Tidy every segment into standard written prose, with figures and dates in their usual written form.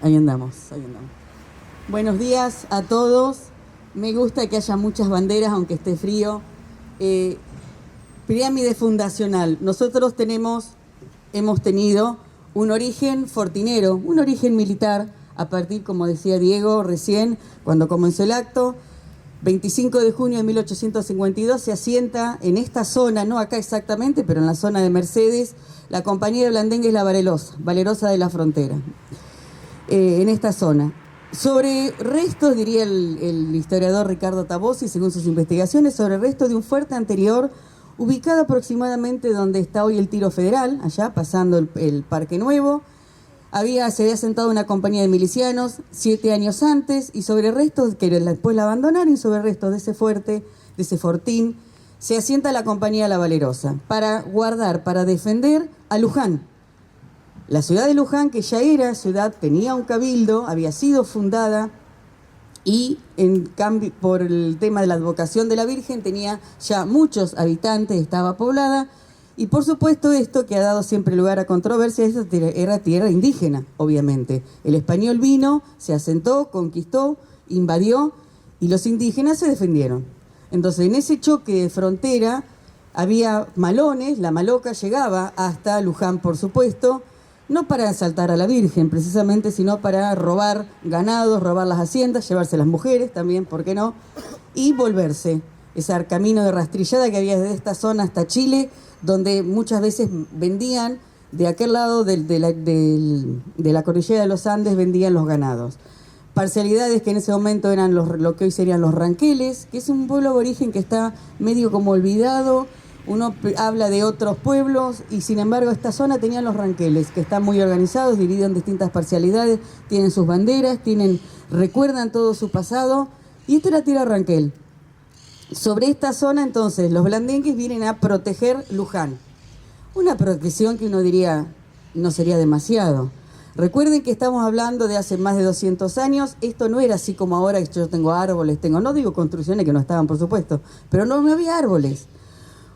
Ahí andamos, ahí andamos. Buenos días a todos. Me gusta que haya muchas banderas, aunque esté frío. Eh, Pirámide fundacional. Nosotros hemos tenido un origen fortinero, un origen militar, a partir, como decía Diego recién, cuando comenzó el acto. 25 de junio de 1852 se asienta en esta zona, no acá exactamente, pero en la zona de Mercedes, la compañía de blandengues La Valerosa de la Frontera. En esta zona. Sobre restos, diría el historiador Ricardo Tabosi, según sus investigaciones, sobre restos de un fuerte anterior, ubicado aproximadamente donde está hoy el Tiro Federal, allá pasando el Parque Nuevo. Se había sentado una compañía de milicianos 7 años antes, y sobre restos que después la abandonaron, y sobre restos de ese fuerte, de ese fortín, se asienta la compañía La Valerosa, para guardar, para defender a Luján. La ciudad de Luján, que ya era ciudad, tenía un cabildo, había sido fundada, y en cambio, por el tema de la advocación de la Virgen, tenía ya muchos habitantes, estaba poblada, y por supuesto esto que ha dado siempre lugar a controversia, era tierra indígena, obviamente. El español vino, se asentó, conquistó, invadió, y los indígenas se defendieron. Entonces, en ese choque de frontera había malones, la maloca llegaba hasta Luján, por supuesto, no para asaltar a la Virgen precisamente, sino para robar ganados, robar las haciendas, llevarse las mujeres también, ¿por qué no? Y volverse. Ese camino de rastrillada que había desde esta zona hasta Chile, donde muchas veces vendían, de aquel lado de la cordillera de los Andes, vendían los ganados. Parcialidades que en ese momento eran lo que hoy serían los ranqueles, que es un pueblo aborigen que está medio como olvidado. Uno habla de otros pueblos y sin embargo esta zona tenía los ranqueles, que están muy organizados, divididos en distintas parcialidades, tienen sus banderas, recuerdan todo su pasado, y esto era tierra ranquel. Sobre esta zona entonces los blandengues vienen a proteger Luján. Una protección que uno diría no sería demasiado. Recuerden que estamos hablando de hace más de 200 años, esto no era así como ahora que yo tengo árboles, no digo construcciones que no estaban por supuesto, pero no había árboles.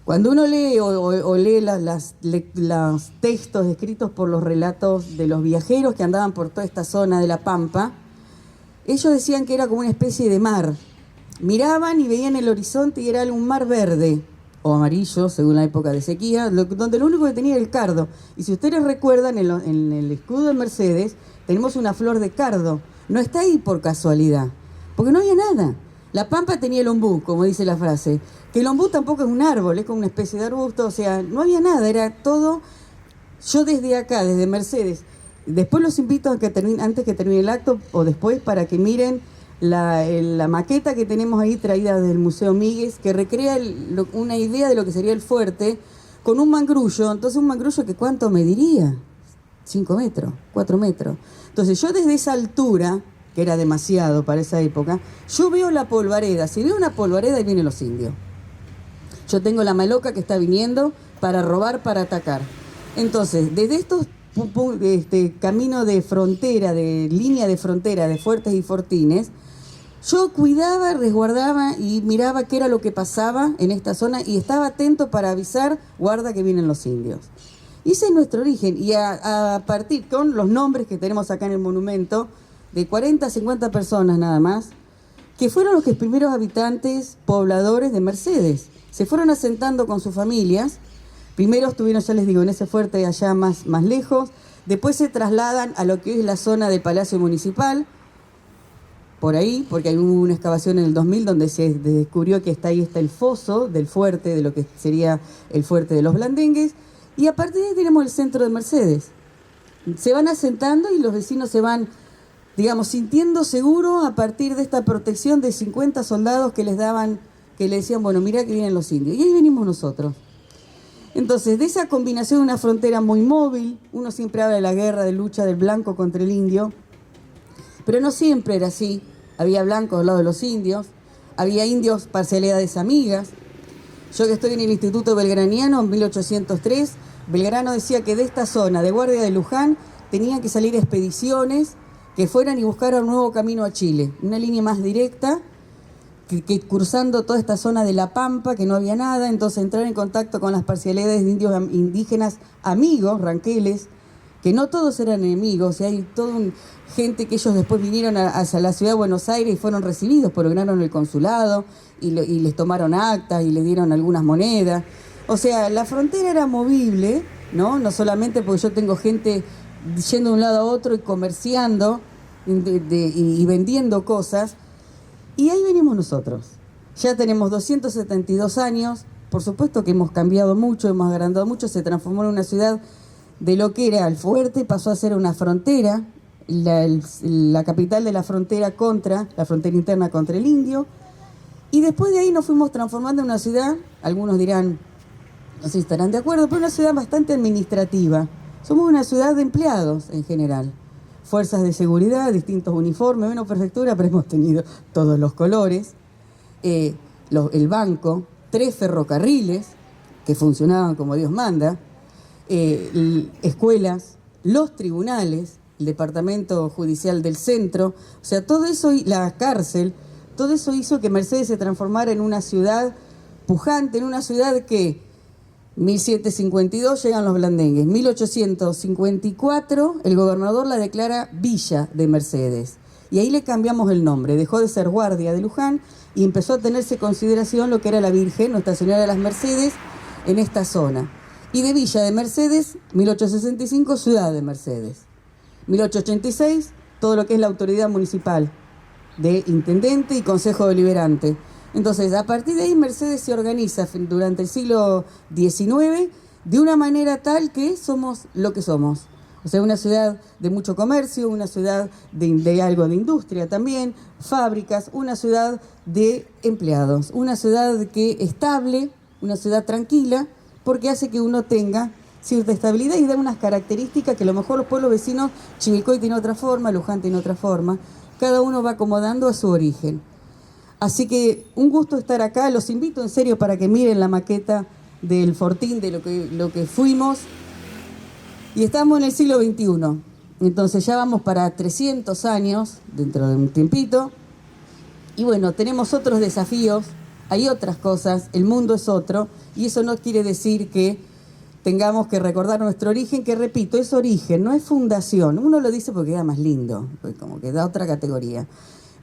Cuando uno lee o lee los textos escritos por los relatos de los viajeros que andaban por toda esta zona de la Pampa, ellos decían que era como una especie de mar. Miraban y veían el horizonte y era un mar verde o amarillo, según la época de sequía, donde lo único que tenía era el cardo. Y si ustedes recuerdan, en el escudo de Mercedes tenemos una flor de cardo. No está ahí por casualidad, porque no había nada. La Pampa tenía el ombú, como dice la frase, que el ombú tampoco es un árbol, es como una especie de arbusto, o sea, no había nada, era todo. Yo desde acá, desde Mercedes, después los invito a que antes que termine el acto o después, para que miren la maqueta que tenemos ahí traída del Museo Míguez, que recrea una idea de lo que sería el fuerte, con un mangrullo. Entonces un mangrullo que ¿cuánto mediría? 5 metros, 4 metros. Entonces yo desde esa altura, que era demasiado para esa época, yo veo la polvareda. Si veo una polvareda, ahí vienen los indios. Yo tengo la maloca que está viniendo para robar, para atacar. Entonces, desde estos camino de frontera, de línea de frontera, de fuertes y fortines, yo cuidaba, resguardaba y miraba qué era lo que pasaba en esta zona y estaba atento para avisar, guarda que vienen los indios. Y ese es nuestro origen. Y a partir con los nombres que tenemos acá en el monumento, de 40 a 50 personas nada más, que fueron los primeros habitantes, pobladores de Mercedes. Se fueron asentando con sus familias. Primero estuvieron, ya les digo, en ese fuerte allá más lejos. Después se trasladan a lo que hoy es la zona del Palacio Municipal, por ahí, porque hay una excavación en el 2000 donde se descubrió que ahí está el foso del fuerte, de lo que sería el fuerte de los blandengues. Y a partir de ahí tenemos el centro de Mercedes. Se van asentando y los vecinos se van, digamos, sintiendo seguros a partir de esta protección de 50 soldados que les decían, bueno, mirá que vienen los indios. Y ahí venimos nosotros. Entonces, de esa combinación de una frontera muy móvil, uno siempre habla de la guerra de lucha del blanco contra el indio, pero no siempre era así. Había blancos al lado de los indios, había indios parcialidades amigas. Yo que estoy en el Instituto Belgraniano en 1803, Belgrano decía que de esta zona de Guardia de Luján tenían que salir expediciones que fueran y buscaran un nuevo camino a Chile, una línea más directa, que cruzando toda esta zona de La Pampa, que no había nada, entonces entrar en contacto con las parcialidades de indios indígenas amigos, ranqueles, que no todos eran enemigos, y hay toda gente que ellos después vinieron hacia la ciudad de Buenos Aires y fueron recibidos, porque ganaron el consulado y les tomaron actas y le dieron algunas monedas. O sea, la frontera era movible, ¿no? No solamente porque yo tengo gente yendo de un lado a otro y comerciando y vendiendo cosas. Y ahí venimos nosotros. Ya tenemos 272 años, por supuesto que hemos cambiado mucho, hemos agrandado mucho, se transformó en una ciudad de lo que era el fuerte, pasó a ser una frontera, la capital de la frontera interna contra el indio. Y después de ahí nos fuimos transformando en una ciudad, algunos dirán, no sé si estarán de acuerdo, pero una ciudad bastante administrativa. Somos una ciudad de empleados en general. Fuerzas de seguridad, distintos uniformes, menos prefectura, pero hemos tenido todos los colores. El banco, 3 ferrocarriles que funcionaban como Dios manda, escuelas, los tribunales, el departamento judicial del centro, o sea, todo eso, la cárcel, todo eso hizo que Mercedes se transformara en una ciudad pujante, en una ciudad que 1752 llegan los blandengues, 1854 el gobernador la declara Villa de Mercedes, y ahí le cambiamos el nombre, dejó de ser Guardia de Luján y empezó a tenerse consideración lo que era la Virgen, Nuestra Señora de las Mercedes, en esta zona. Y de Villa de Mercedes, 1865, Ciudad de Mercedes. 1886, todo lo que es la autoridad municipal de intendente y consejo deliberante. Entonces, a partir de ahí, Mercedes se organiza durante el siglo XIX de una manera tal que somos lo que somos. O sea, una ciudad de mucho comercio, una ciudad de algo de industria también, fábricas, una ciudad de empleados, una ciudad que estable, una ciudad tranquila, porque hace que uno tenga cierta estabilidad y da unas características que a lo mejor los pueblos vecinos, Chivilcoy tiene otra forma, Luján tiene otra forma, cada uno va acomodando a su origen. Así que un gusto estar acá, los invito en serio para que miren la maqueta del Fortín, de lo que fuimos. Y estamos en el siglo XXI, entonces ya vamos para 300 años, dentro de un tiempito. Y bueno, tenemos otros desafíos, hay otras cosas, el mundo es otro, y eso no quiere decir que tengamos que recordar nuestro origen, que repito, es origen, no es fundación. Uno lo dice porque queda más lindo, pues como que da otra categoría.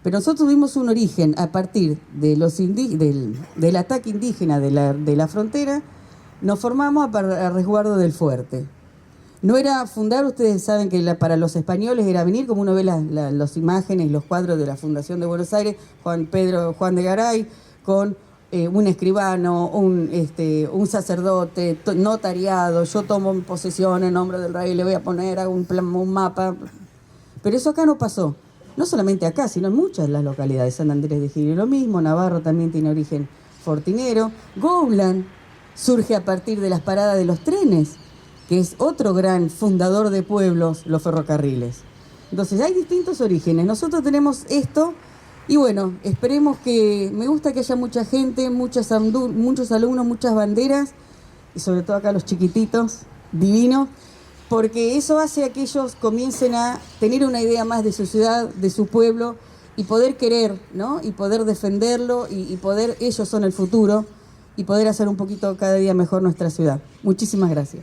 Pero nosotros tuvimos un origen a partir de del ataque indígena de la frontera, nos formamos para resguardo del fuerte. No era fundar, ustedes saben que para los españoles era venir, como uno ve las imágenes, los cuadros de la Fundación de Buenos Aires, Juan de Garay, con un escribano, un sacerdote, notariado, yo tomo posesión en nombre del rey, le voy a poner un mapa. Pero eso acá no pasó. No solamente acá, sino en muchas de las localidades. San Andrés de Giles lo mismo, Navarro también tiene origen fortinero. Gowland surge a partir de las paradas de los trenes, que es otro gran fundador de pueblos, los ferrocarriles. Entonces hay distintos orígenes. Nosotros tenemos esto y bueno, esperemos que... Me gusta que haya mucha gente, muchos alumnos, muchas banderas y sobre todo acá los chiquititos, divinos, porque eso hace a que ellos comiencen a tener una idea más de su ciudad, de su pueblo y poder querer, ¿no? Y poder defenderlo y poder, ellos son el futuro y poder hacer un poquito cada día mejor nuestra ciudad. Muchísimas gracias.